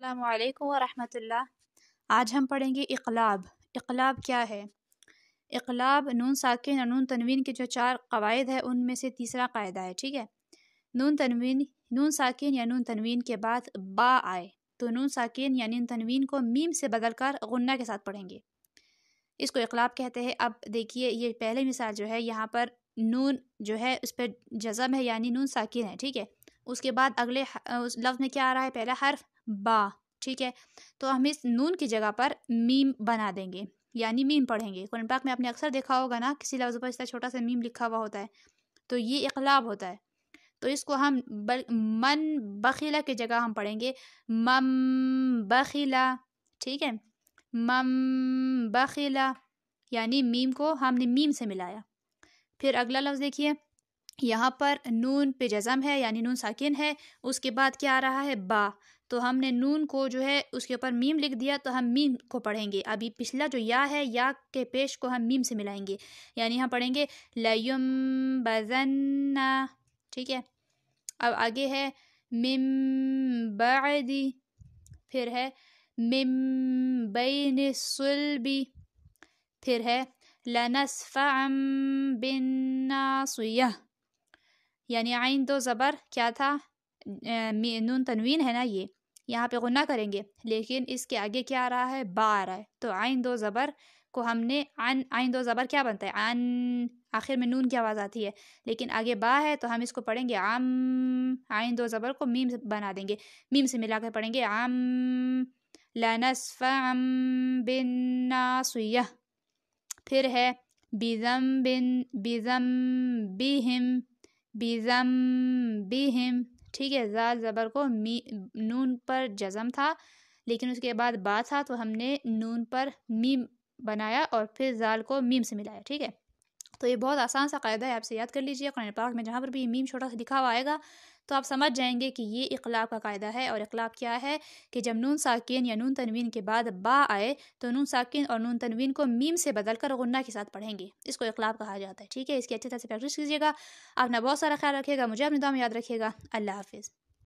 السلام علیکم ورحمۃ اللہ۔ آج ہم پڑھیں گے اقلاب۔ اقلاب کیا ہے؟ اقلاب نون ساکن اور نون تنوین کے جو 4 قواعد ہیں ان میں سے تیسرا قاعدہ ہے، ٹھیک ہے۔ نون ساکن یا نون تنوین کے بعد با آئے تو نون ساکن یا نون تنوین کو میم سے بدل کر غنہ کے ساتھ پڑھیں گے، اس کو اقلاب کہتے ہیں۔ اب دیکھیے یہ پہلے مثال جو ہے یہاں پر نون جو ہے اس پہ جزم ہے یعنی نون ساکن ہے، ٹھیک ہے۔ اس کے بعد اگلے اس لفظ میں کیا آ رہا ہے؟ پہلا حرف با، ٹھیک ہے۔ تو ہم اس نون کی جگہ پر میم بنا دیں گے یعنی میم پڑھیں گے۔ قرآن پاک میں آپ نے اکثر دیکھا ہوگا نا، کسی لفظ پر اس طرح چھوٹا سا میم لکھا ہوا ہوتا ہے، تو یہ اقلاب ہوتا ہے۔ تو اس کو ہم من بخیلا کی جگہ ہم پڑھیں گے مم بخیلا، ٹھیک ہے۔ مم بخیلا یعنی میم کو ہم نے میم سے ملایا۔ پھر اگلا لفظ دیکھیے، یہاں پر نون پہ جزم ہے یعنی نون ساکن ہے، اس کے بعد کیا آ رہا ہے؟ با، تو ہم نے نون کو جو ہے اس کے اوپر میم لکھ دیا تو ہم میم کو پڑھیں گے۔ ابھی پچھلا جو یا ہے، یا کے پیش کو ہم میم سے ملائیں گے، یعنی ہم پڑھیں گے لَيُنبَذَنَّ، ٹھیک ہے۔ اب آگے ہے مِن بَعْدِ، پھر ہے مِن بَيْنِ الصُّلْبِ، پھر ہے لَنَسْفَعًا بِالنَّاصِيَةِ، یعنی عین دو زبر کیا تھا؟ نون تنوین ہے نا، یہ یہاں پہ غنہ کریں گے، لیکن اس کے آگے کیا آ رہا ہے؟ با آ رہا ہے، تو عین دو زبر کو ہم نے عین دو زبر کیا بنتا ہے؟ عن، آخر میں نون کی آواز آتی ہے، لیکن آگے با ہے تو ہم اس کو پڑھیں گے عم، عین دو زبر کو میم بنا دیں گے، میم سے ملا کر پڑھیں گے عم لنسفعا بالناصیہ۔ پھر ہے بذنبہم، ٹھیک ہے۔ زال زبر کو نون پر جزم تھا لیکن اس کے بعد با تھا تو ہم نے نون پر میم بنایا اور پھر زال کو میم سے ملایا، ٹھیک ہے۔ تو یہ بہت آسان سا قاعدہ ہے، آپ سے یاد کر لیجئے۔ قرآن پاک میں جہاں پر بھی یہ میم چھوٹا سا لکھا ہوا آئے گا تو آپ سمجھ جائیں گے کہ یہ اقلاب کا قاعدہ ہے۔ اور اقلاب کیا ہے کہ جب نون ساکن یا نون تنوین کے بعد با آئے تو نون ساکن اور نون تنوین کو میم سے بدل کر غنہ کے ساتھ پڑھیں گے، اس کو اقلاب کہا جاتا ہے، ٹھیک ہے۔ اس کی اچھی طرح سے پریکٹس کیجیے گا۔ اپنا بہت سارا خیال رکھیے گا، مجھے اپنی دعا میں یاد رکھیے گا۔ اللہ حافظ۔